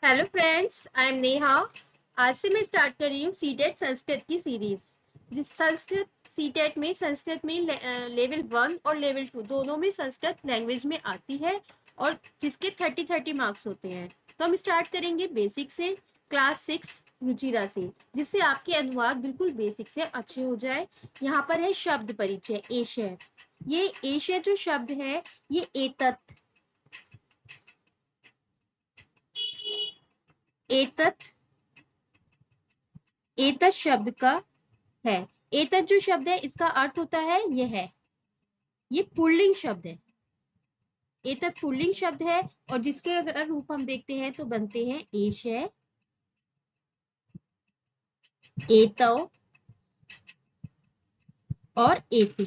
Hello friends, I am Neha. आज से मैं स्टार्ट कर रही हूँ सीटेट संस्कृत की सीरीज। जिस संस्कृत सीटेट में संस्कृत में लेवल 1 और लेवल 2 दोनों में संस्कृत लैंग्वेज में आती है और जिसके 30 मार्क्स होते हैं। तो हम स्टार्ट करेंगे बेसिक से, क्लास 6 रुचिरा से, जिससे आपके अनुवाद बिल्कुल बेसिक से अच्छे हो जाए। यहाँ पर है शब्द परिचय, एशय। ये एशय जो शब्द है ये एतत् एतत् एतत् शब्द का है। एतत् जो शब्द है इसका अर्थ होता है यह है। ये पुल्लिंग शब्द है। एतत् पुल्लिंग शब्द है और जिसके अगर रूप हम देखते हैं तो बनते हैं एशय, एतौ और एते।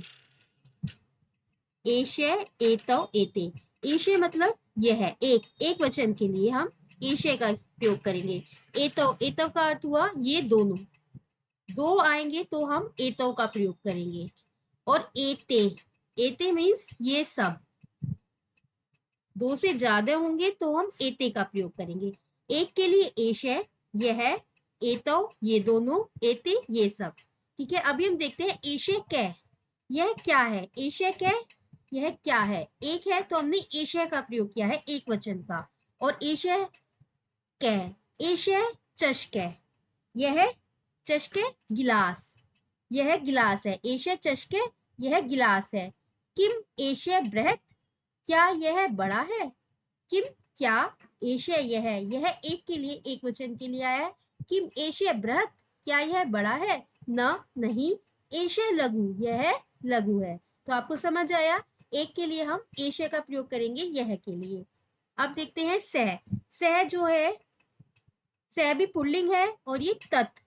एशय, एतौ, एते। एशय मतलब यह है, एक वचन के लिए हम एशय का प्रयोग करेंगे। एतौ, एतौ का अर्थ हुआ ये दोनों, दो आएंगे तो हम एतौ का प्रयोग करेंगे। और एते, एते मीन्स ये सब, दो से ज्यादा होंगे तो हम एते का प्रयोग करेंगे। एक के लिए एशय, यह है, एतौ ये दोनों, एते ये सब। ठीक है, अभी हम देखते हैं एशय कै। यह क्या है? एशय कै यह क्या है? एक है तो हमने एशय का प्रयोग किया है एक वचन का। और एशय कै, एशय चषकै, यह चषकै गिलास, यह गिलास है। एशय चषकै, यह गिलास है। किम एशय बृहत्, क्या यह बड़ा है? किम क्या, एशय यह एक के लिए एक वचन के लिए आया है। किम एशय बृहत्, क्या यह बड़ा है? न नहीं। एशय लघु, यह लघु है। तो आपको समझ आया, एक के लिए हम एशय का प्रयोग करेंगे यह के लिए। अब देखते हैं सह। सह जो है, सह भी पुल्लिंग है और ये तत्।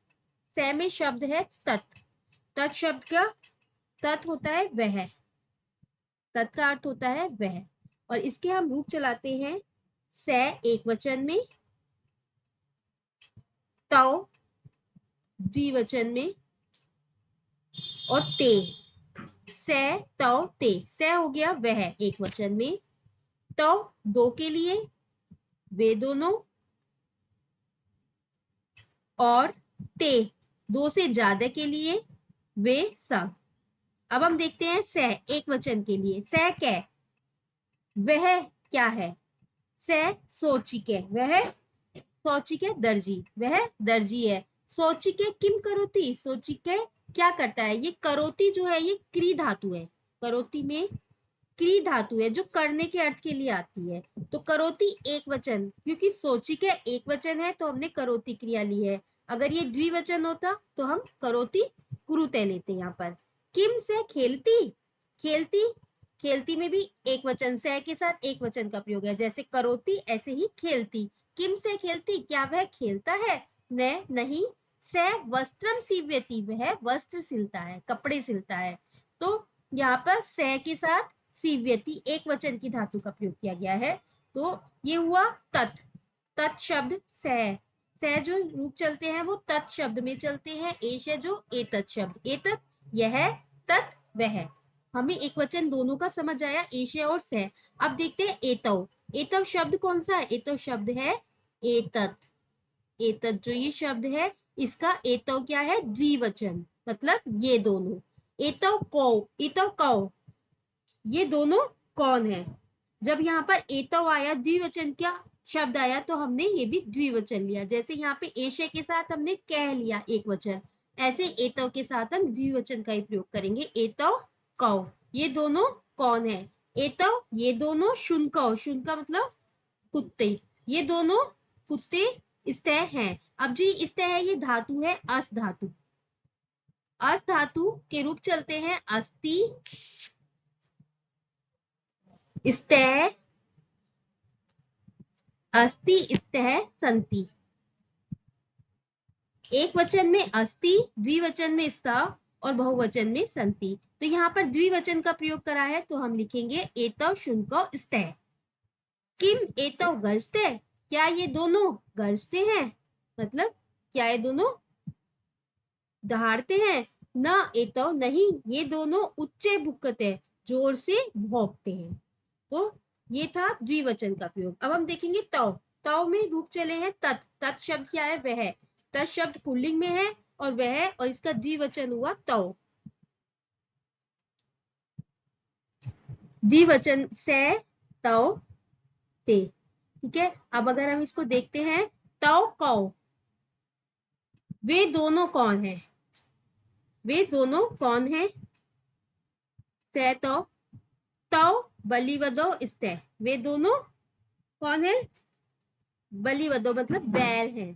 सह में शब्द है तत्। तत् शब्द का तत् होता है वह, तत् का अर्थ होता है वह। और इसके हम रूप चलाते हैं। से एक वचन में, तौ द्विवचन में और ते। से, तौ, ते। से हो गया वह एक वचन में, तौ दो के लिए, वे दोनों, और ते दो से ज्यादा के लिए, वे सब। अब हम देखते हैं से एक वचन के लिए। से कै, वह क्या है? से सोचिके, वह सोचिके दर्जी, वह दर्जी है। सोचिके किम करोति, सोचिके क्या करता है? ये करोति जो है ये क्री धातु है। करोति में क्री धातु है जो करने के अर्थ के लिए आती है। तो करोति एक वचन, क्योंकि सोचिके एक वचन है तो हमने करोति क्रिया ली है। अगर ये द्विवचन होता तो हम करोति कुरुते लेते। यहाँ पर किम से खेलती, खेलती, खेलती में भी एक वचन से के साथ एक वचन का प्रयोग है। जैसे करोती ऐसे ही खेलती। किम से खेलती, क्या वह खेलता है? न नहीं। से वस्त्रम सीव्यति, वह वस्त्र सिलता है, कपड़े सिलता है। तो यहाँ पर से के साथ सीव्यति एक वचन की धातु का प्रयोग किया गया है। तो ये हुआ तत्। तत् शब्द से जो रूप चलते हैं वो तत् शब्द में चलते हैं। एश जो एतत् शब्द, एतत् यह, तत् वह। हमें एक वचन दोनों का समझ आया, एशय और सह। अब देखते हैं एतौ। एतौ शब्द कौन सा है? एतौ शब्द है एतत्। एतत् जो ये शब्द है इसका एतौ क्या है? द्विवचन, मतलब ये दोनों। एतौ कौ, एतौ कौ, ये दोनों कौन है? जब यहाँ पर एतौ आया, द्विवचन क्या शब्द आया, तो हमने ये भी द्विवचन लिया। जैसे यहाँ पे एशय के साथ हमने कह लिया एक वचन, ऐसे एतौ के साथ हम द्विवचन का ही प्रयोग करेंगे। एतौ कौ, ये दोनों कौन है? एतौ ये दोनों शुनकौ, शुनका मतलब कुत्ते, ये दोनों कुत्ते स्तः हैं। अब जी स्तः है, ये धातु है अस धातु। अस धातु के रूप चलते हैं अस्ति, स्तः, अस्ति, स्तः, संति। एक वचन में अस्ति, द्विवचन में स्तः और बहुवचन में संति। तो यहाँ पर द्विवचन का प्रयोग करा है तो हम लिखेंगे एतौ शुनकौ स्तः। किम एतौ गर्जते, क्या ये दोनों गरजते हैं? मतलब क्या ये दोनों दहाड़ते हैं? न एतौ नहीं, ये दोनों उच्चे भुक्कते, जोर से भौंकते हैं। तो ये था द्विवचन का प्रयोग। अब हम देखेंगे तौ। तव में रूप चले हैं तत्। तत् शब्द क्या है? वह। तत् शब्द पुल्लिंग में है और वह, और इसका द्विवचन हुआ तव। द्विवचन से, तव, ते। ठीक है, अब अगर हम इसको देखते हैं, तव कौ, वे दोनों कौन है? वे दोनों कौन है? से तो, तव बलिवदो स्ते, वे दोनों कौन है? बलिवदो मतलब बैल है।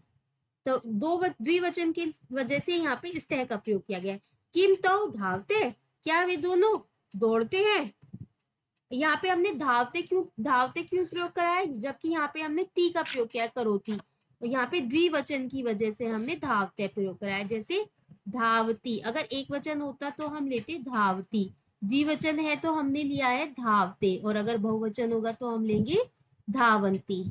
तो दो द्विवचन की वजह से यहाँ पे स्तेह का प्रयोग किया गया है। किम तो धावते, क्या वे दोनों दौड़ते हैं? यहाँ पे हमने धावते क्यों प्रयोग करा है, जबकि यहाँ पे हमने ती का प्रयोग किया करोती। तो यहाँ पे द्विवचन की वजह से हमने धावते प्रयोग करा है। जैसे धावती, अगर एक वचन होता तो हम लेते धावती, द्विवचन है तो हमने लिया है धावते, और अगर बहुवचन होगा तो हम लेंगे धावंती।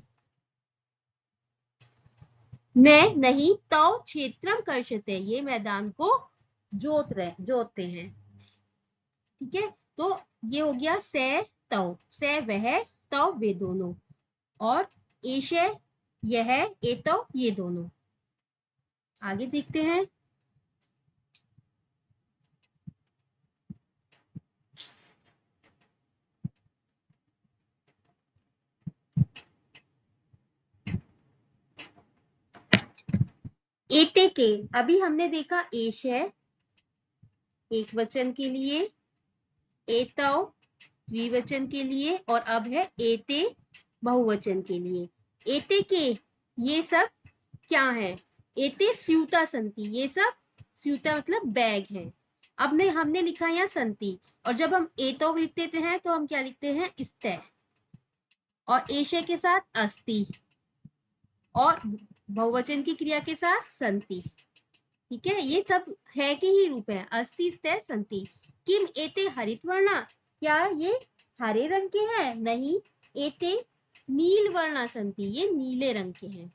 नहीं तो क्षेत्रम कर्षते, ये मैदान को जोतते हैं। ठीक है, तो ये हो गया से तव, से वह, तव वे दोनों, और एशे यह, एतो ये दोनों। आगे देखते हैं। एते के, अभी हमने देखा एश है एक वचन के लिए, एतव द्विवचन के लिए, और अब है एते बहुवचन के लिए। एते के, ये सब क्या है? एते स्यूता संति, ये सब स्यूता मतलब बैग है। अब ने हमने लिखा यहाँ संति, और जब हम एतो लिख देते हैं तो हम क्या लिखते हैं? स्ते, और एशे के साथ अस्ति, और बहुवचन की क्रिया के साथ संति। ठीक है, ये सब है के ही रूप है, अस्ति स्ते संति। किम एते हरित वर्णा, क्या ये हरे रंग के हैं? नहीं, एते नील वर्णा संति, ये नीले रंग के हैं।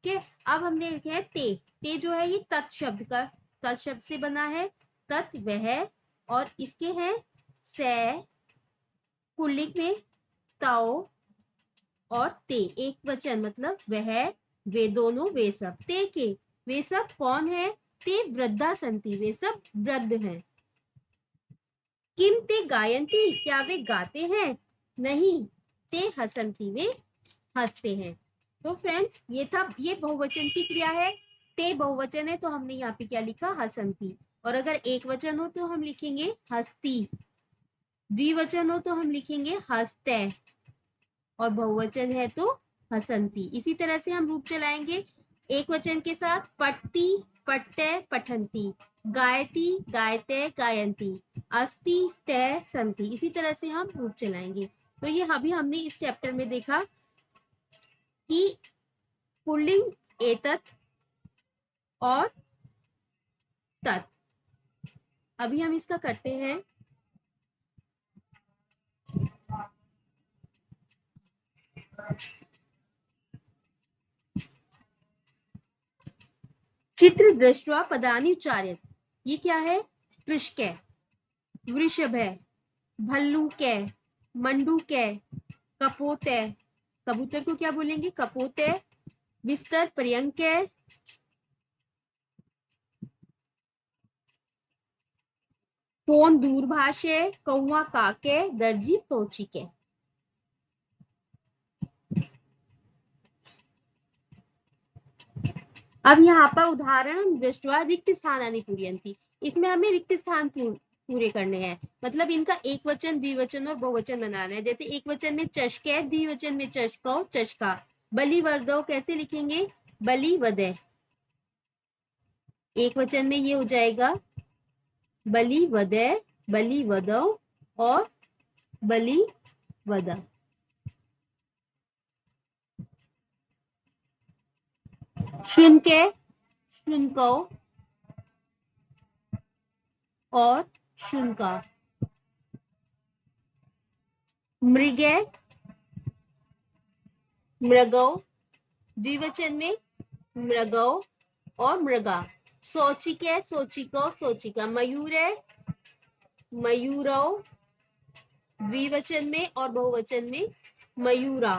ठीक है, अब हमने लिखे हैं ते। ते जो है ये तत् शब्द से बना है। तत् वह, और इसके हैं से पुल्लिंग में, तौ और ते एक वचन, मतलब वह, वे दोनों, वे सब। ते के, वे सब कौन है? ते वृद्धा संति, वे सब वृद्ध हैं। किम ते गायंती, क्या वे गाते हैं? नहीं, ते हसंती, वे हंसते हैं। तो फ्रेंड्स, ये था, ये बहुवचन की क्रिया है। ते बहुवचन है तो हमने यहाँ पे क्या लिखा? हसंती। और अगर एक वचन हो तो हम लिखेंगे हस्ती, द्विवचन हो तो हम लिखेंगे हंसते, और बहुवचन है तो हसंती। इसी तरह से हम रूप चलाएंगे एक वचन के साथ, पठती पठते पठंती, गायती गायते गायंती, अस्ति स्ते संति। इसी तरह से हम रूप चलाएंगे। तो ये अभी हमने इस चैप्टर में देखा कि पुल्लिंग एतत् और तत्। अभी हम इसका करते हैं। चित्र दृष्ट्वा पदानि उच्चार्यत, ये क्या है? कृषक, वृषभ, भल्लूक, मंडूक, कपोत, कबूतर को क्या बोलेंगे? कपोत, बिस्तर पर्यंक, फोन दूरभाष, कौवा काके, दर्जी तोचिके। अब यहाँ पर उदाहरण दृष्टवा रिक्त स्थानानि पूरयन्ति, इसमें हमें रिक्त स्थान पूरे करने हैं। मतलब इनका एक वचन, द्विवचन और बहुवचन बनाना है। जैसे एक वचन में चषके, द्विवचन में चषको चषका। बलिवर्दो कैसे लिखेंगे? बलिवदे। एक वचन में ये हो जाएगा बलिवदे, बलिवदो और बलिवदा। शुनके, शुनको और शुनका। मृगे, मृगो, द्विवचन में मृगो और मृगा। सोचिके, सोचिको, सोचिका। मयूरे, मयूरो, द्विवचन में और बहुवचन में मयूरा।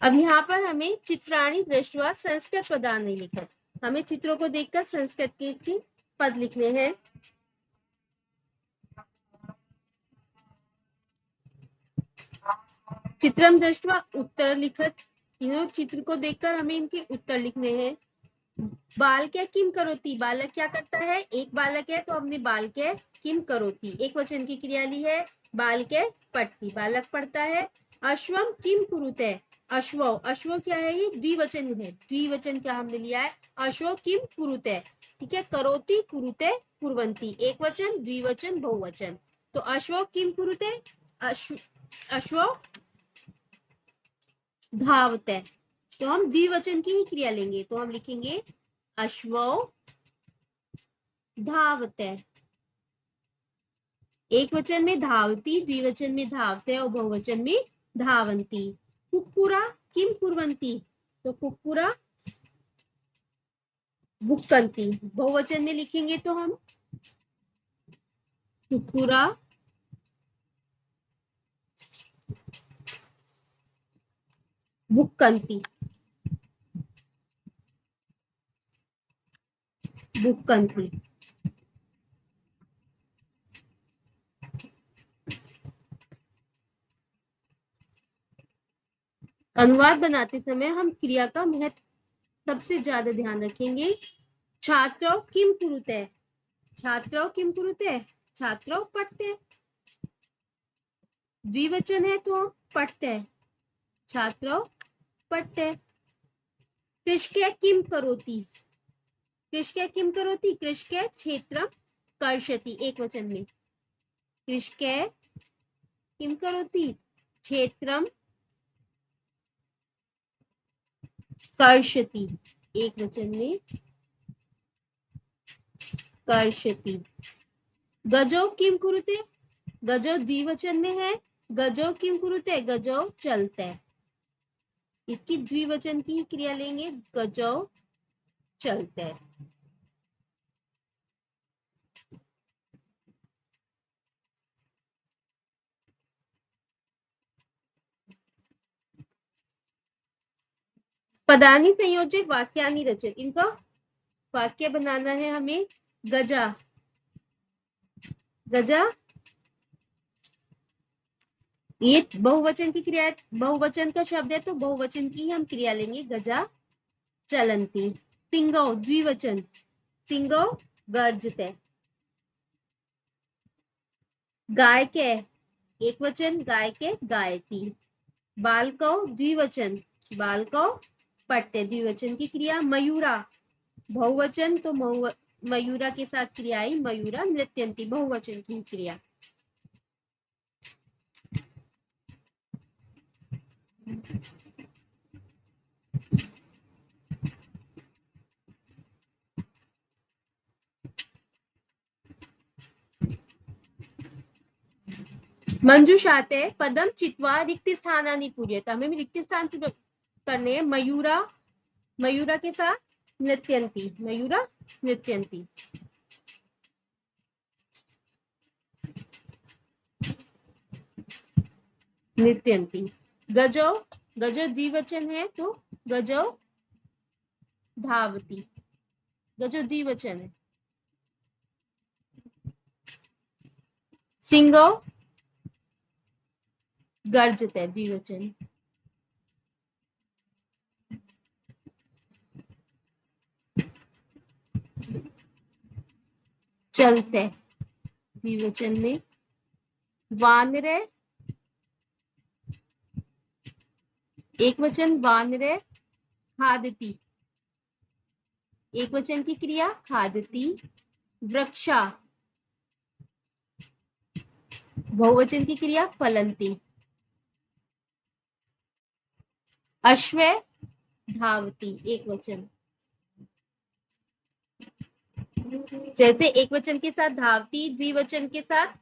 अब यहाँ पर हमें चित्राणि दृष्ट्वा संस्कृत पदानि लिखत, हमें चित्रों को देखकर संस्कृत के पद लिखने हैं। चित्रम दृष्ट्वा उत्तर लिखत, तीनों चित्र को देखकर हमें इनके उत्तर लिखने हैं। बालक किम करोति, बालक क्या करता है, एक बालक है तो हमने बालक किम करोति एक वचन की क्रिया ली है। बालक पठति, बालक पढ़ता है। अश्वम किम कुरुते, अश्व, अश्व क्या है, ये द्विवचन है, द्विवचन क्या हमने लिया है, अश्व किम कुरुते, ठीक है। करोति कुरुते कुर्वन्ति, एक वचन द्विवचन बहुवचन। तो अश्व किम कुरुते, अश्व धावते, तो हम द्विवचन की ही क्रिया लेंगे, तो हम लिखेंगे अश्वो धावते, एक वचन में धावती, द्विवचन में धावते और बहुवचन में धावंती। कुक्कुरा किम कुर्वन्ति, तो कुक्कुरा भुक्कन्ति, बहुवचन में लिखेंगे तो हम कुक्कुरा भुक्कन्ति, भुक्कन्ति। अनुवाद बनाते समय हम क्रिया का महत्व सबसे ज्यादा ध्यान रखेंगे। छात्रों किम कुरुते, छात्रों किम कुरुते, छात्रों पढ़ते, द्विवचन है तो पढ़ते, छात्रों पढ़ते। कृषके किम करोति, कृषके किम करोति, कृषके क्षेत्रम कर्षति, एक वचन में, कृषके किम करोति क्षेत्रम कर्षति, एक वचन में कर्षति। गजो किम कुरुते, गजो द्विवचन में है, गजो किम कुरुते, गजो चलते, इसकी द्विवचन की क्रिया लेंगे, गजो चलते। पदानि संयोजक वाक्यानि रचित, इनका वाक्य बनाना है हमें। गजा, गजा ये बहुवचन की क्रिया, बहुवचन का शब्द है तो बहुवचन की हम क्रिया लेंगे, गजा चलंती। सिंगो द्विवचन, सिंगो गर्जते। गाय के एक वचन, गाय के गायती। बालको द्विवचन, बालको पढ़ते, द्विवचन की क्रिया। मयूरा बहुवचन तो मयूरा के साथ क्रिया आई, मयूरा नृत्यंती, बहुवचन की क्रिया। मंजुषाते पदम चित्वा रिक्त स्थानानि पूर्यत, हमें रिक्त स्थान करने हैं। मयूरा, मयूरा के साथ नृत्यंती, मयूरा नृत्यंती। नृत्यंती। गजो, गजो द्विवचन है तो गजो धावती, गजो द्विवचन है। सिंगो गर्जते द्विवचन। चलते द्विवचन में। वानरे एक वचन, वानरे खादती, एक वचन की क्रिया खादती। वृक्षा बहुवचन की क्रिया फलंती। अश्व धावती एक वचन, जैसे एक वचन के साथ धावती, द्विवचन के साथ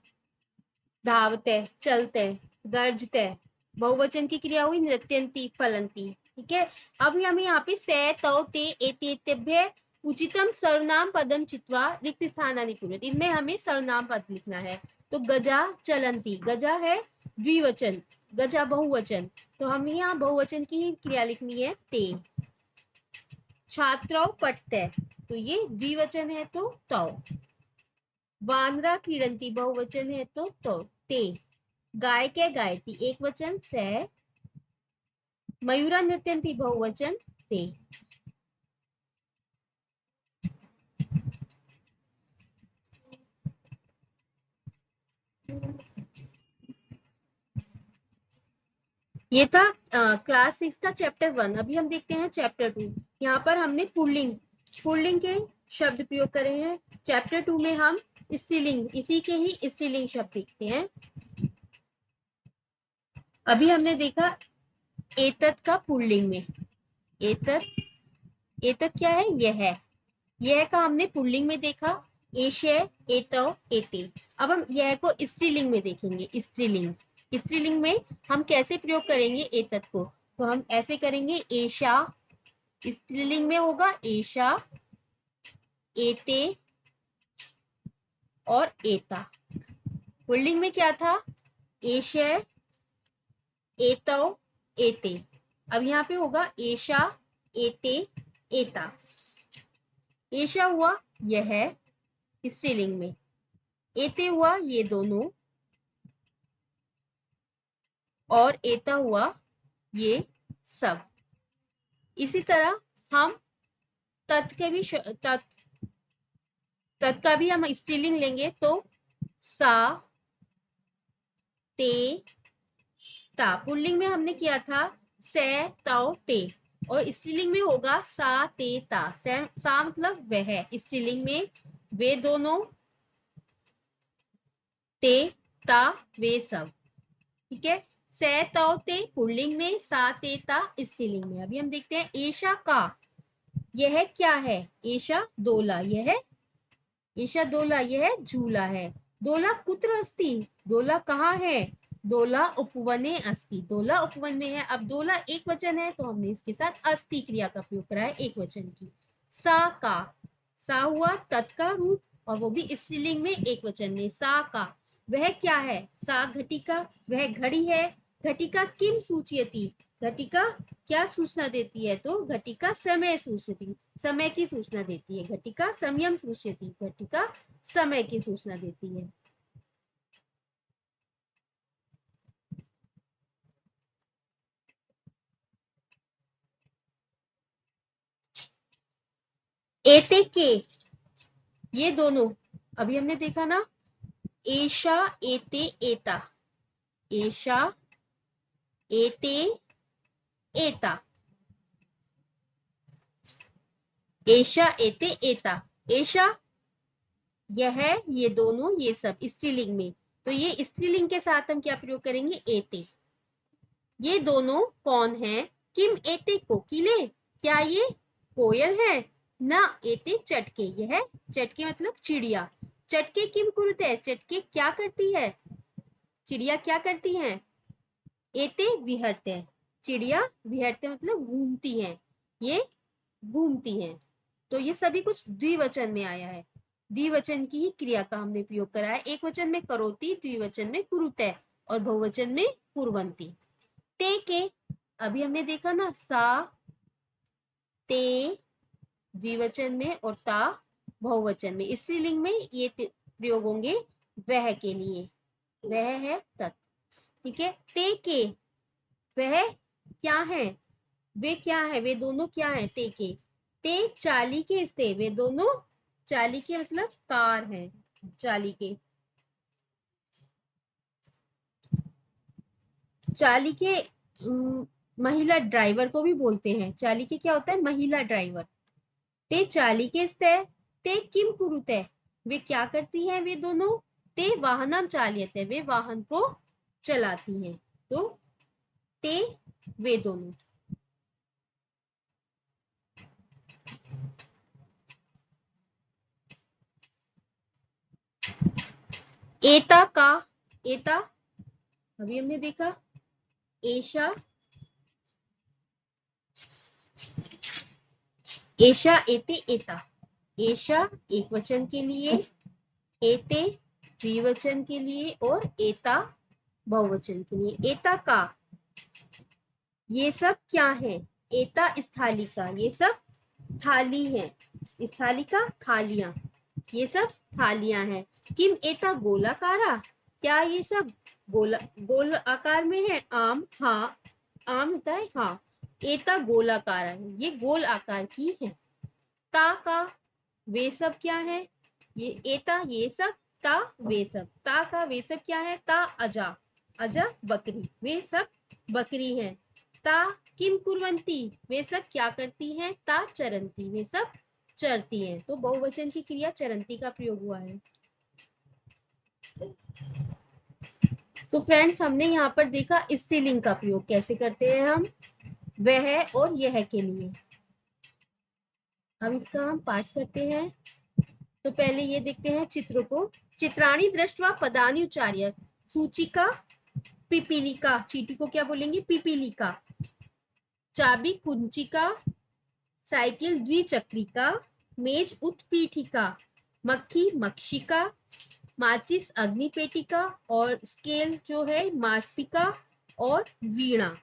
धावते चलते गर्जते, बहुवचन की क्रिया हुई नृत्यंती फलंती, ठीक है। अभी हमें यहाँ पे से तौ ते एतेभ्य उचितम सर्वनाम पदम चित्वा रिक्त स्थानानि पूर्वत, इनमें हमें सर्वनाम पद लिखना है। तो गजा चलंती, गजा है द्विवचन, गजा बहुवचन, तो हमें यहाँ बहुवचन की ही क्रिया लिखनी है ते। छात्रौ पठते, तो ये द्विवचन है तो तौ। वानरा क्रीडन्ति बहुवचन है तो ते। गायके गायति एक वचन से। मयूरा नृत्यन्ति बहुवचन ते। ये था क्लास 6 का चैप्टर 1। अभी हम देखते हैं चैप्टर 2। यहाँ पर हमने पुल्लिंग के शब्द प्रयोग करे हैं। चैप्टर 2 में हम स्त्रीलिंग, इसी के ही स्त्रीलिंग शब्द देखते हैं। अभी हमने देखा एतत् का पुल्लिंग में, एतत् क्या है, यह का हमने पुल्लिंग में देखा, एशे, एतौ, एते। अब हम यह को स्त्रीलिंग में देखेंगे। स्त्रीलिंग में हम कैसे प्रयोग करेंगे एतत् को, तो हम ऐसे करेंगे, एशा स्त्रीलिंग में होगा, एशा, एते और एता। पुल्लिंग में क्या था, एशे, एतौ, एते। अब यहाँ पे होगा एशा, एते, एता। एशा हुआ यह स्त्रीलिंग में, एते हुआ ये दोनों, और एता हुआ ये सब। इसी तरह हम तत् के भी तत् का भी हम स्त्रीलिंग लेंगे, तो सा, ते, ता। पुल्लिंग में हमने किया था से, तौ, ते, और स्त्रीलिंग में होगा सा, ते, ता। सा मतलब वह, स्त्रीलिंग में वे दोनों, ते, ता वे सब। ठीक है, से, तौ, ते पुल्लिंग में, सा, ते, ता स्त्रीलिंग में। अभी हम देखते हैं एशा का, यह क्या है, एशा दोला, एशा दोला यह झूला है। दोला कुत्र अस्ति, दोला कहाँ है, दोला उपवने अस्ति, दोला उपवन में है। अब दोला एक वचन है तो हमने इसके साथ अस्ति क्रिया का प्रयोग करा है एक वचन की। सा का, सा हुआ तत् का रूप, और वो भी स्त्रीलिंग में एक वचन में, सा का। वह क्या है, सा घटिका, वह घड़ी है। घटिका किम सूचयति, घटिका क्या सूचना देती है, तो घटिका समय सूचयति, समय की सूचना देती है। घटिका समयम सूचयति, घटिका समय की सूचना देती है। एते के, ये दोनों अभी हमने देखा ना, एशा, एते, एता, एशा, एते, एता, एशा, एते, एता। एशा यह, ये दोनों, ये सब स्त्रीलिंग में, तो ये स्त्रीलिंग के साथ हम क्या प्रयोग करेंगे, एते। ये दोनों कौन है, किम एते कोकिले, क्या ये कोयल है, ना एते चटके, यह चटके मतलब चिड़िया। चटके किम कुरुते, चटके क्या करती है, चिड़िया क्या करती है, एते विहरते, चिड़िया विहरते मतलब घूमती हैं, ये घूमती हैं। तो ये सभी कुछ द्विवचन में आया है। द्विवचन की ही क्रिया का हमने प्रयोग करा है। एक वचन में करोति, द्विवचन में कुरुते, और बहुवचन में कुर्वन्ति। ते के, अभी हमने देखा ना, सा, ते द्विवचन में और ता बहुवचन में। स्त्रीलिंग में ये प्रयोग होंगे वह के लिए, वह है तत्। ठीक है, ते के, वह क्या है, वे क्या है, वे दोनों क्या है, ते के। ते चाली के स्ते, वे दोनों चाली के मतलब कार हैं, चाली के, चाली के महिला ड्राइवर को भी बोलते हैं। चाली के क्या होता है, महिला ड्राइवर। ते चाली के स्ते, ते किम कुरुते, वे क्या करती हैं, वे दोनों, ते वाहनम चाल्यते, वे वाहन को चलाती हैं। तो ते वे दोनों। एता का, एता अभी हमने देखा, एशा, एशा, एते, एता। एशा एक वचन के लिए, एते द्विवचन के लिए, और एता बहुवचन के लिए। एता का, ये सब क्या है? एता स्थालिका, ये सब थाली है। स्थालिका थालियां, ये सब थालियां हैं। किम एता गोलाकारा, क्या ये सब गोल आकार में है? आम, हाँ, आम होता है हाँ। एता गोलाकारा है, ये गोल आकार की है। ता का, वे सब क्या है? ये एता ये सब, ता वे सब, ता का वे सब क्या है? ता अजा, अजा बकरी, वे सब बकरी है। ता किम कुर्वन्ति, वे सब क्या करती हैं? ता चरंती, वे सब चरती हैं। तो बहुवचन की क्रिया चरंती का प्रयोग हुआ है। तो फ्रेंड्स, हमने यहाँ पर देखा स्त्रीलिंग का प्रयोग कैसे करते हैं हम, वह और यह के लिए। अब इसका हम पाठ करते हैं। तो पहले ये देखते हैं चित्र को। चित्राणि दृष्ट्वा पदानि उच्चार्य, सूचिका पिपीलिका, चीटी को क्या बोलेंगे? पिपीलिका। चाबी कुंचिका, साइकिल द्विचक्रिका, मेज उत्पीठिका, मक्खी मक्षिका, माचिस अग्निपेटिका, और स्केल जो है मापिका, और वीणा।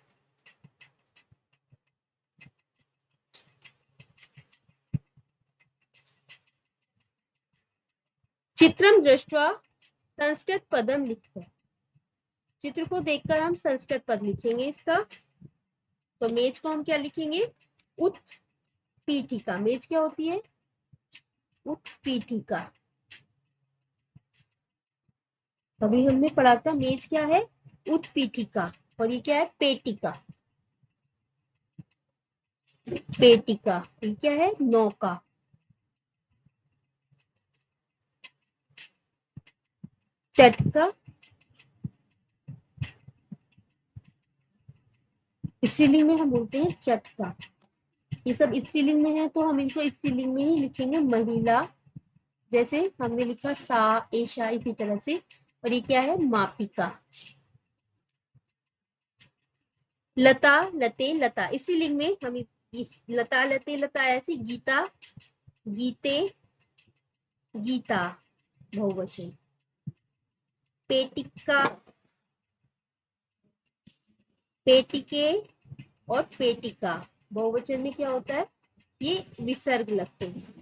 चित्रम दृष्ट्वा संस्कृत पदम लिखकर, चित्र को देखकर हम संस्कृत पद लिखेंगे इसका। तो मेज को हम क्या लिखेंगे? उत्पीठिका। मेज क्या होती है? उत्पीठिका। अभी हमने पढ़ा था मेज क्या है? उत्पीठिका। और ये क्या है? पेटिका। पेटिका, ये क्या है? नौका। चटका, स्त्रीलिंग में हम बोलते हैं चटका। ये सब स्त्रीलिंग में है तो हम इनको स्त्रीलिंग में ही लिखेंगे, महिला। जैसे हमने लिखा सा, एशा, इसी तरह से। और ये क्या है? मापिका। लता, लते, लता, स्त्रीलिंग में हम लता, लते, लता ऐसे। गीता, गीते, गीता बहुवचन। पेटिका, पेटिके, और पेटिका बहुवचन में क्या होता है? ये विसर्ग लगते हैं।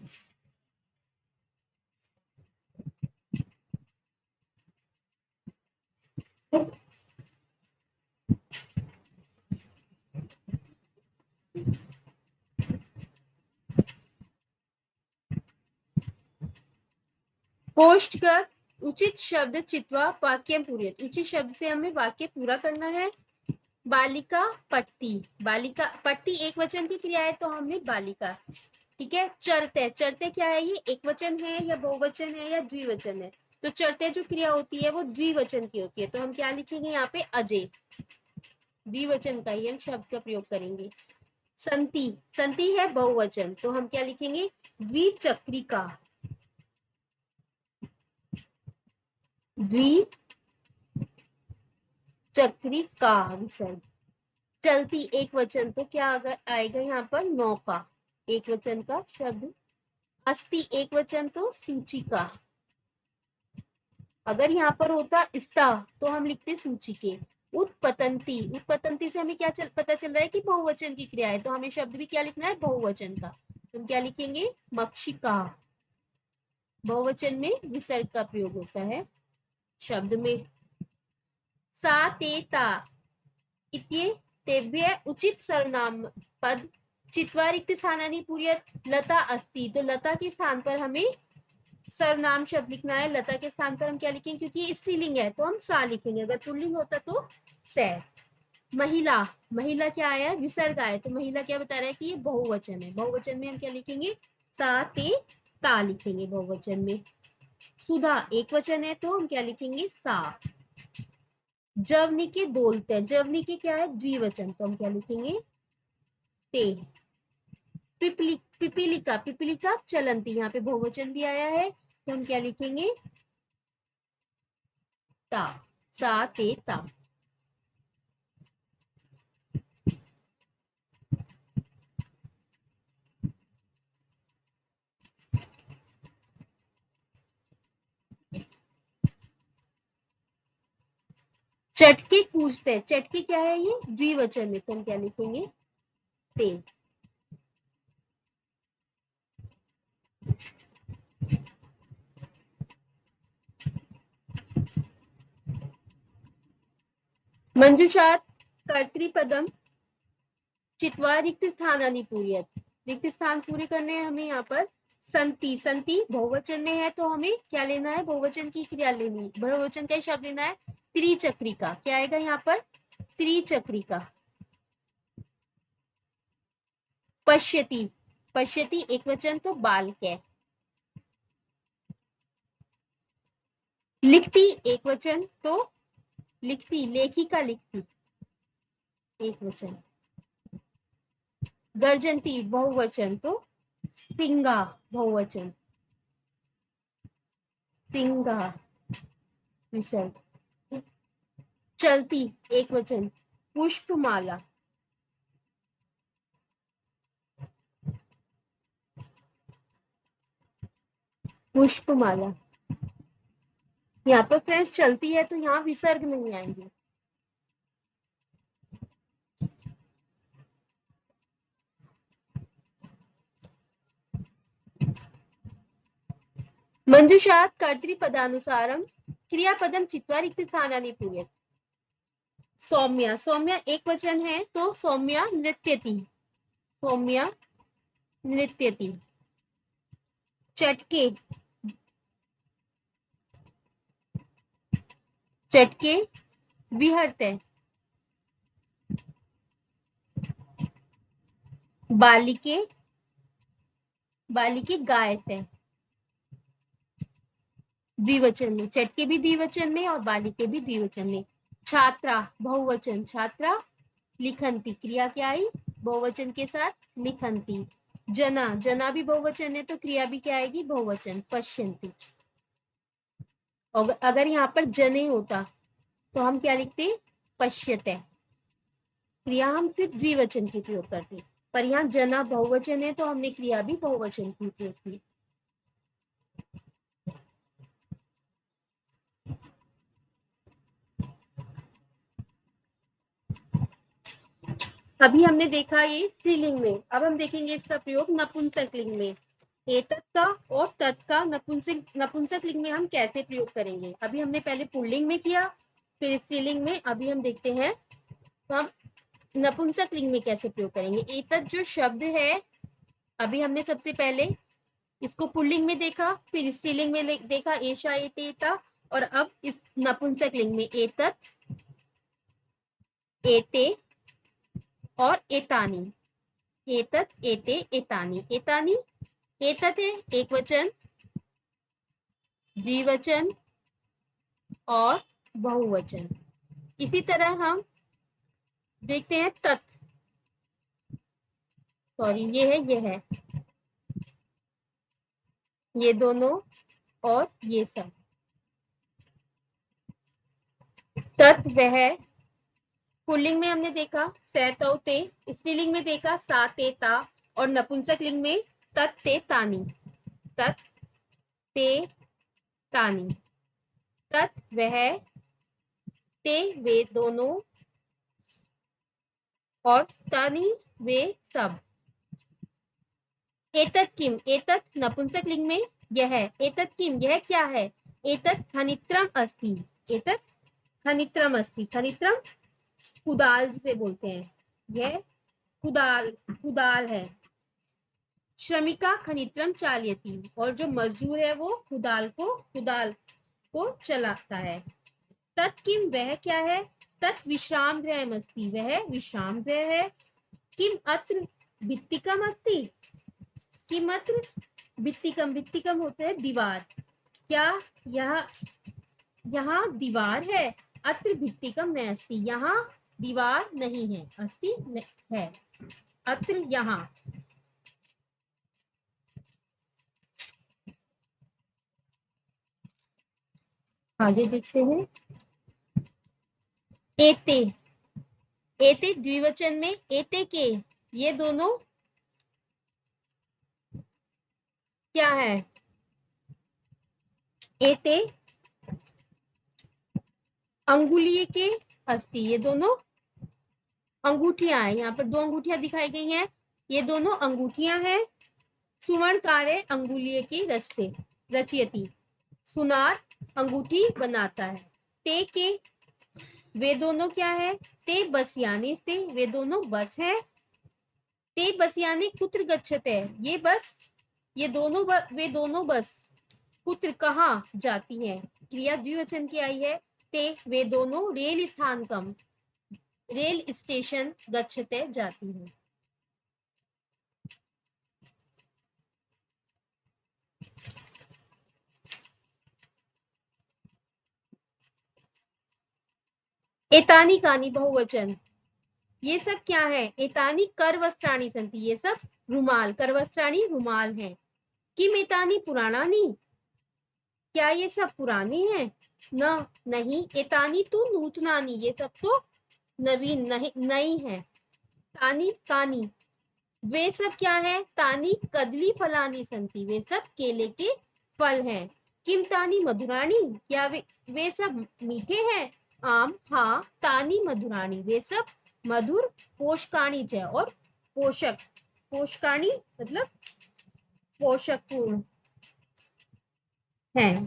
पोस्ट कर, उचित शब्द चित्वा वाक्य पूरे, उचित शब्द से हमें वाक्य पूरा करना है। बालिका पट्टी, बालिका पट्टी एक वचन की क्रिया है तो हमने बालिका। ठीक है। चरते, चरते क्या है? ये एक वचन है या बहुवचन है या द्विवचन है? तो चरते जो क्रिया होती है वो द्विवचन की होती है, तो हम क्या लिखेंगे यहाँ पे? अजय। द्विवचन का ही हम शब्द का प्रयोग करेंगे। संति, संति है बहुवचन, तो हम क्या लिखेंगे? द्विचक्रिका। द्विचक्रिका विसर्ग। चलती एक वचन, तो क्या अगर आएगा यहाँ पर? नौका, एक वचन का शब्द। अस्थि एक वचन, तो सूचिका। अगर यहाँ पर होता स्ता तो हम लिखते सूची के। उत्पतंती, उत्पतंती से हमें क्या पता चल रहा है कि बहुवचन की क्रिया है, तो हमें शब्द भी क्या लिखना है? बहुवचन का। तो हम क्या लिखेंगे? मक्षिका। बहुवचन में विसर्ग का प्रयोग होता है शब्द में। सा ते ता इत्ये तेभ्य उचित सर्वनाम पद चित्वा रिक्त स्थानानि पूरयत। लता अस्ति, तो लता के स्थान पर हमें सर्वनाम शब्द लिखना है। लता के स्थान पर हम क्या लिखेंगे? क्योंकि ये स्त्रीलिंग है तो हम सा लिखेंगे, अगर पुल्लिंग होता तो से। महिला, महिला क्या आया है? विसर्ग आया, तो महिला क्या बता रहा है कि ये बहुवचन है। बहुवचन में हम क्या लिखेंगे? सा ते ता लिखेंगे बहुवचन में। सुधा एक वचन है तो हम क्या लिखेंगे? सा। जवनी के दोलते, जवनी के क्या है? द्विवचन, तो हम क्या लिखेंगे? ते। पिपली, पिपीलिका, पिपीलिका चलंती, यहाँ पे बहुवचन भी आया है तो हम क्या लिखेंगे? ता। सा ते ता। चटके कूचते, चटके क्या है ये, द्विवचन में, तो हम क्या लिखेंगे, ते। मंजुषात कर्तृपदम चित्वा रिक्त स्थानानि पूरयत, रिक्त स्थान पूरे करने हैं हमें यहाँ पर। संति, संति बहुवचन में है तो हमें क्या लेना है, बहुवचन की क्रिया लेनी, बहुवचन का शब्द लेना है। त्रिचक्रिका, क्या आएगा यहाँ पर, त्रिचक्रिका। पश्यति, पश्यति एक वचन तो बालक। लिखती एक वचन तो लिखती, लेखिका लिखती एक वचन। गर्जनती बहुवचन तो सिंगा बहुवचन, सिंगा विसर्ग। चलती एक वचन, पुष्पमाला। पुष्पमाला। यहाँ पर फ्रेंड्स चलती है तो यहाँ विसर्ग नहीं आएंगे। मंजुषात कर्तृपदानुसारम क्रियापदम चित्वा रिक्त स्थानानि पूरयत। सौम्या, सौम्या एक वचन है तो सौम्या नृत्यति, सौम्या नृत्यति। चटके, चटके विहरते। बालिके, बालिके गायते, द्विवचन में, चटके भी द्विवचन में और बालिके भी द्विवचन में। छात्रा बहुवचन, छात्रा लिखंती, क्रिया क्या आई, बहुवचन के साथ लिखंती। जना, जना भी बहुवचन है तो क्रिया भी क्या आएगी, बहुवचन, पश्यंती। और अगर यहाँ पर जने होता तो हम क्या लिखते, पश्यते, क्रिया हम फिर द्विवचन की प्रयोग करते, पर यहाँ जना बहुवचन है तो हमने क्रिया भी बहुवचन की प्रयोग की। अभी हमने देखा ये स्त्रीलिंग में, अब हम देखेंगे इसका प्रयोग नपुंसक लिंग में। एतत् का और तत् का नपुंसक लिंग में हम कैसे प्रयोग करेंगे। अभी हमने पहले पुल्लिंग में किया, फिर स्त्रीलिंग में, अभी हम देखते हैं तो हम नपुंसक लिंग में कैसे प्रयोग करेंगे। एतत् जो शब्द है, अभी हमने सबसे पहले इसको पुल्लिंग में देखा, फिर स्त्रीलिंग में देखा एषा एते एता, और अब इस नपुंसक लिंग में एतत्, एते और एतानी। एतत्, एते, एतानी। एतानी, एतत् है एक वचन, द्विवचन और बहुवचन। इसी तरह हम देखते हैं तत्, सॉरी ये है, ये दोनों और ये सब। तत् वह, पुल्लिंग में हमने देखा सै तौ ते, स्त्रीलिंग में देखा सा ते ता, और नपुंसक लिंग में तत् ते तानी, तत् ते तानी। तत् वह, ते वे दोनों, और तानी वे सब। एतत् किम, एतत् नपुंसक लिंग में यह, एतत् किम यह क्या है, एतत् खनित्रम अस्ति, एतत् खनित्रम अस्ति। खनित्रम कुदाल जिसे बोलते हैं, यह कुदाल, कुदाल है। श्रमिका खनित्रम चालयति, और जो मजदूर है वो कुदाल को चलाता है। तत् किम वह क्या है, तत् विश्राम गृह अस्ति, वह विश्राम गृह है। किम अत्र भित्तिकम अस्ति, किम अत्र भित्तिकम, भित्तिकम होता है दीवार, क्या यहाँ दीवार है। अत्र भित्तिकम न अस्ति, यहाँ दीवार नहीं है, अस्ति है, अत्र यहाँ। आगे देखते हैं, एते, एते द्विवचन में, एते के ये दोनों क्या है, एते अंगुलीय के हस्ती, ये दोनों अंगूठियां हैं, यहाँ पर 2 अंगूठियां दिखाई गई हैं, ये दोनों अंगूठियां हैं। सुवर्णकारे अंगुलीय की रचते रचयति, सुनार अंगूठी बनाता है। ते के, वे दोनों क्या है? ते बसयाने से, वे दोनों बस है। ते बसयाने कुत्र गच्छते, ये बस, ये दोनों वे दोनों बस कुत्र कहाँ जाती है? क्रिया द्विवचन की आई है। ते, वे दोनों रेल स्थानकम, रेल स्टेशन गच्छते जाती है। एतानी कानी बहुवचन, ये सब क्या है? एतानी कर वस्त्राणी संति, ये सब रुमाल, कर वस्त्राणी रुमाल है। किम एतानी पुराणानी, क्या ये सब पुराने हैं? न, नहीं। एतानी तो नूतनानी, ये सब तो नवीन नहीं, नई है। तानी कानी, वे सब क्या है? तानी कदली फलानी संति, वे सब केले के फल हैं। किम तानी मधुराणी, क्या वे सब मीठे हैं? आम, हाँ। तानी मधुराणी, वे सब मधुर पोषकाणी च, और पोषक, पोषकाणी मतलब पोषकपूर्ण है।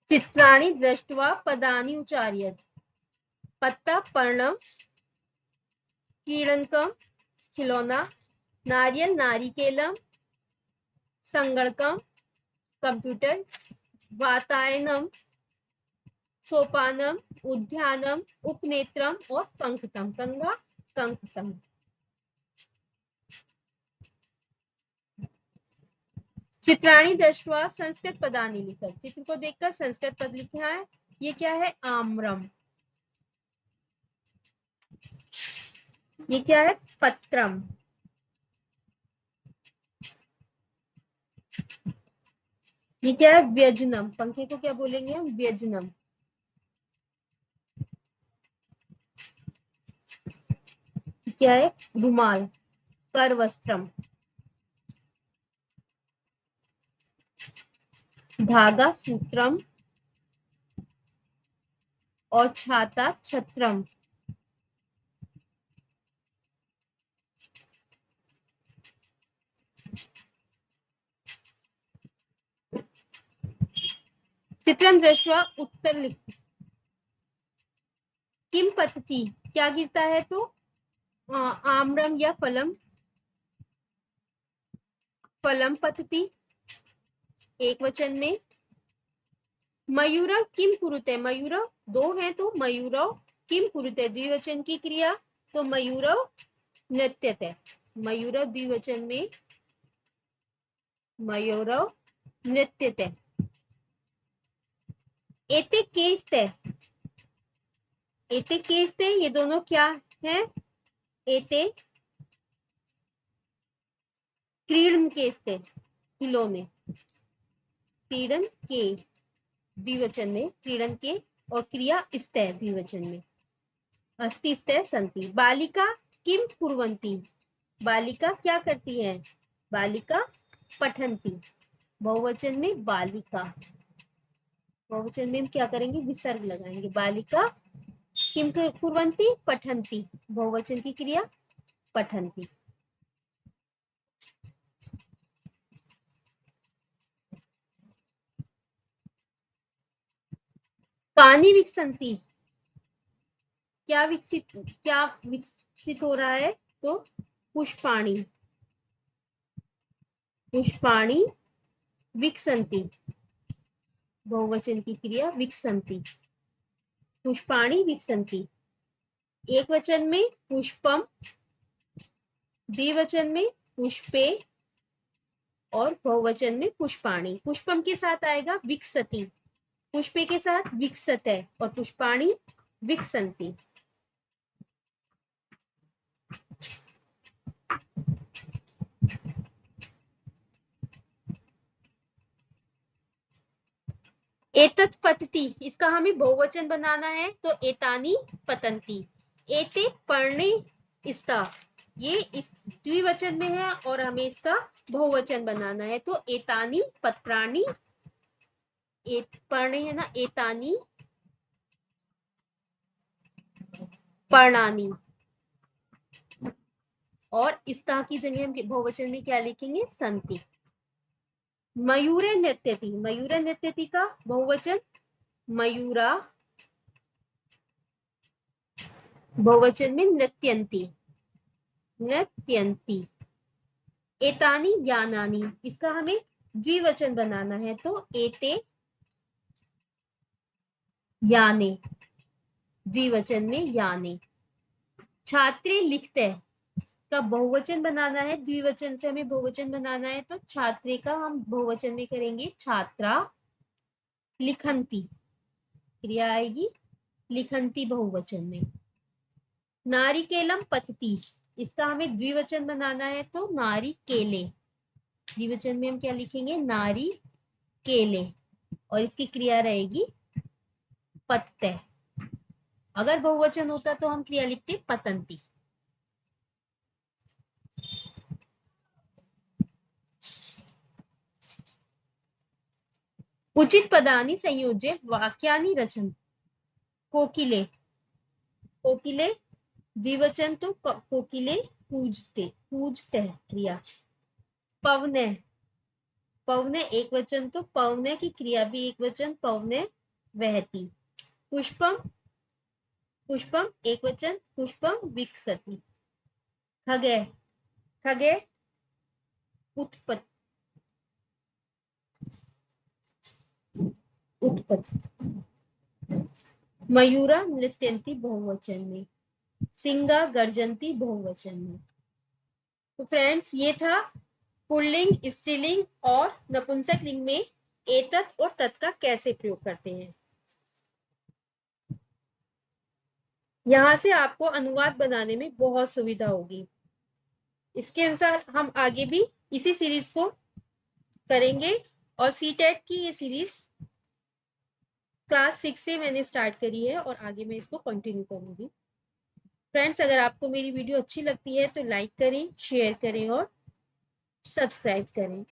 चित्राणि दृष्ट्वा पदानि उचार्यत, पत्ता पर्णम, क्रीडनकम खिलौना, नारियल नारिकेलम, संगणकम कंप्यूटर, वातायनम सोपानम, उद्यानम उपनेत्रम, और कंकतम कंगा कंकतम। चित्राणी दृष्ट्वा संस्कृत पदानि लिखत, चित्र को देखकर संस्कृत पद लिखा है। ये क्या है? आम्रम, ये क्या है? पत्रम, ये क्या है? व्यजनम, पंखे को क्या बोलेंगे हम? व्यजनम। क्या है? रुमाल, करवस्त्रम। धागा सूत्रम, और छाता छत्रम। चित्रम दृष्ट्वा उत्तर लिख। किम पतति, क्या गिरता है? तो आम्रम या फलम, फलम पतति एक वचन में। मयूरव किम कुरुते, मयूरव 2 है तो मयूरव किम कुरुते द्विवचन की क्रिया, तो मयूरव नृत्यते, मयूरव द्विवचन में मयूरव नृत्यते। एते केस्ते, एते केस्ते, ये दोनों क्या है? एते क्रीडन केस्ते, खिलौने, क्रीडन के द्विवचन में, क्रीडन के, और क्रिया स्ते द्विवचन में, अस्ति स्ते संति। बालिका किम कुर्वन्ति, बालिका क्या करती है? बालिका पठन्ति, बहुवचन में बालिका, बहुवचन में हम क्या करेंगे? विसर्ग लगाएंगे। बालिका किम कुर्वन्ति, पठन्ति, बहुवचन की क्रिया पठन्ति। कानी विकसन्ति, क्या विकसित हो रहा है? तो पुष्पाणि, पुष्पाणि विकसन्ति, बहुवचन की क्रिया विकसन्ति, पुष्पाणि विकसन्ति। एक वचन में पुष्पम, द्विवचन में पुष्पे, और बहुवचन में पुष्पाणि। पुष्पम के साथ आएगा विकसति, पुष्पे के साथ विकसते, और पुष्पाणि विकसन्ति। एतत् पतति, इसका हमें बहुवचन बनाना है, तो एतानी पतंती। एते पर्णे स्ता, ये इस द्विवचन में है और हमें इसका बहुवचन बनाना है, तो एतानी पत्राणि, पर्णे है ना, एतानी पर्णानि, और इस्ता की जगह हम बहुवचन में क्या लिखेंगे, संति। मयूरे नृत्यति, मयूरे नृत्यति का बहुवचन मयूरा, बहुवचन में नृत्यंती, नृत्यंती। एतानी यानानि, इसका हमें द्विवचन बनाना है, तो एते याने, द्विवचन में याने। छात्रे लिखते का बहुवचन बनाना है, द्विवचन से हमें बहुवचन बनाना है, तो छात्रे का हम बहुवचन में करेंगे छात्रा। लिखंती, क्रिया आएगी लिखंती बहुवचन में। नारिकेलम पतती, इसका हमें द्विवचन बनाना है, तो नारी केले, द्विवचन में हम क्या लिखेंगे, नारी केले, और इसकी क्रिया रहेगी पत्ते। अगर बहुवचन होता तो हम क्रिया लिखते पतंती। उचित पदानि संयोज्य वाक्यानि रचन। कोकिले, कोकिले द्विवचन, तो कोकिले पूजते, पूजते क्रिया। पवने, पवने एक वचन, तो पवने की क्रिया भी एक वचन, पवने वहती। पुष्पम, पुष्पम एक वचन, पुष्पम विकसति। खगे, खगे उत्पत्ति, उत्पत्ति। मयूरा नृत्यंती बहुवचन में, सिंगा गर्जंती बहुवचन में। तो फ्रेंड्स ये था पुल्लिंग, स्त्रीलिंग और नपुंसक लिंग में एतत् और तत् का कैसे प्रयोग करते हैं। यहां से आपको अनुवाद बनाने में बहुत सुविधा होगी। इसके अनुसार हम आगे भी इसी सीरीज को करेंगे, और सीटेट की ये सीरीज क्लास 6 से मैंने स्टार्ट करी है और आगे मैं इसको कंटिन्यू करूंगी। फ्रेंड्स अगर आपको मेरी वीडियो अच्छी लगती है तो लाइक करें, शेयर करें और सब्सक्राइब करें।